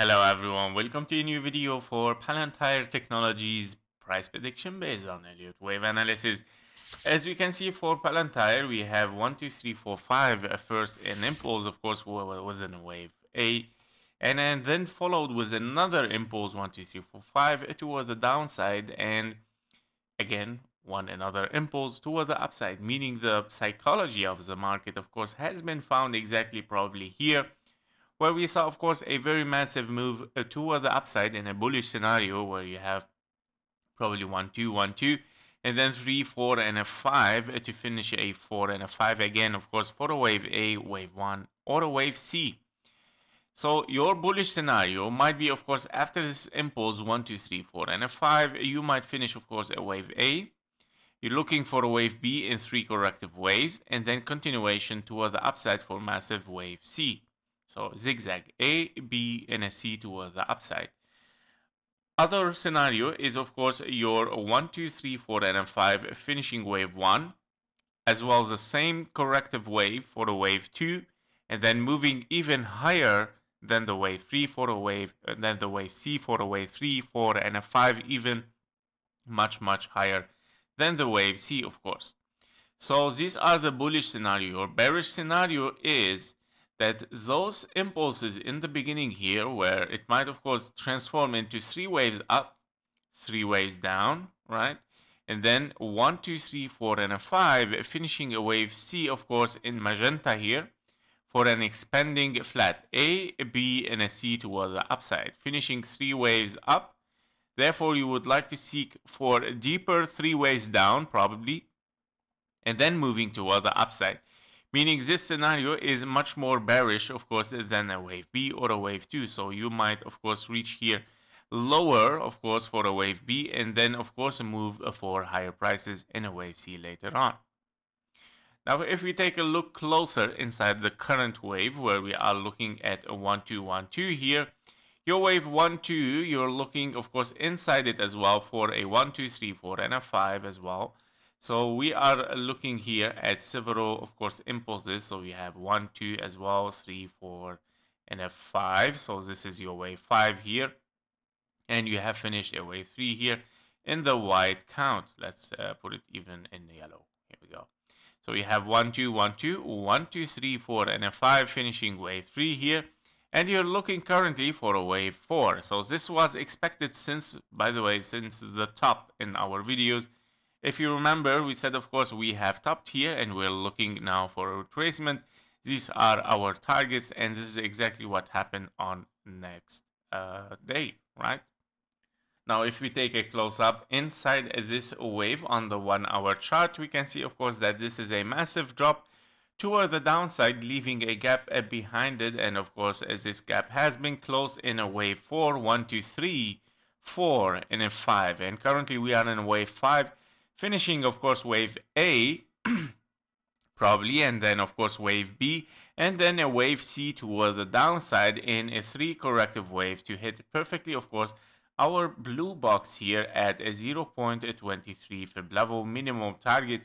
Hello everyone, welcome to a new video for PALANTIR Technologies price prediction based on Elliott wave analysis. As we can see for PALANTIR, we have 1, 2, 3, 4, 5. First an impulse, of course, was in wave A, and then followed with another impulse 1, 2, 3, 4, 5 towards the downside, and again another impulse toward the upside, meaning the psychology of the market, of course, has been found exactly probably here, where we saw, of course, a very massive move toward the upside in a bullish scenario where you have probably 1, 2, 1, 2, and then 3, 4, and a 5 to finish a 4 and a 5 again, of course, for a wave A, wave 1, or a wave C. So your bullish scenario might be, of course, after this impulse 1, 2, 3, 4, and a 5, you might finish, of course, a wave A. You're looking for a wave B in 3 corrective waves, and then continuation toward the upside for massive wave C. So zigzag A, B, and a C toward the upside. Other scenario is, of course, your 1, 2, 3, 4, and a 5 finishing wave 1, as well as the same corrective wave for the wave 2, and then moving even higher than the wave 3 for the wave, and then the wave C for the wave 3, 4, and a 5, even much higher than the wave C, of course. So these are the bullish scenario. Your bearish scenario is that those impulses in the beginning here, where it might, of course, transform into 3 waves up, 3 waves down, right? And then 1, 2, 3, 4, and a 5, finishing a wave C, of course, in magenta here, for an expanding flat A, B, and a C toward the upside, finishing 3 waves up. Therefore, you would like to seek for deeper 3 waves down, probably, and then moving toward the upside. Meaning this scenario is much more bearish, of course, than a wave B or a wave 2. So you might, of course, reach here lower, of course, for a wave B, and then, of course, move for higher prices in a wave C later on. Now, if we take a look closer inside the current wave, where we are looking at a 1, 2, 1, 2 here, your wave 1, 2, you're looking, of course, inside it as well for a 1, 2, 3, 4, and a 5 as well. So we are looking here at several, of course, impulses. So we have 1, 2 as well, 3, 4, and a 5. So this is your wave 5 here. And you have finished a wave 3 here in the white count. Let's put it even in yellow. Here we go. So we have 1, 2, 1, 2, 1, 2, 3, 4, and a 5, finishing wave 3 here. And you're looking currently for a wave 4. So this was expected since, by the way, since the top in our videos. If you remember, we said, of course, we have topped here and we're looking now for a retracement. These are our targets, and this is exactly what happened on next day, right? Now, if we take a close-up inside this wave on the 1-hour chart, we can see, of course, that this is a massive drop toward the downside, leaving a gap behind it. And of course, as this gap has been closed in a wave 4, 1, 2, 3, 4, and a 5. And currently we are in wave 5. Finishing, of course, wave A, probably, and then, of course, wave B, and then a wave C toward the downside in a 3 corrective wave to hit perfectly, of course, our blue box here at a 0.23 fib level minimum target.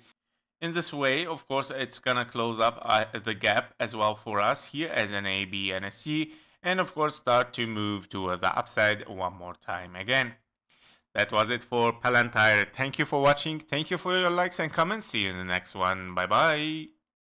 In this way, of course, it's gonna close up the gap as well for us here as an A, B, and a C, and of course start to move toward the upside one more time again. That was it for PALANTIR. Thank you for watching. Thank you for your likes and comments. See you in the next one. Bye bye.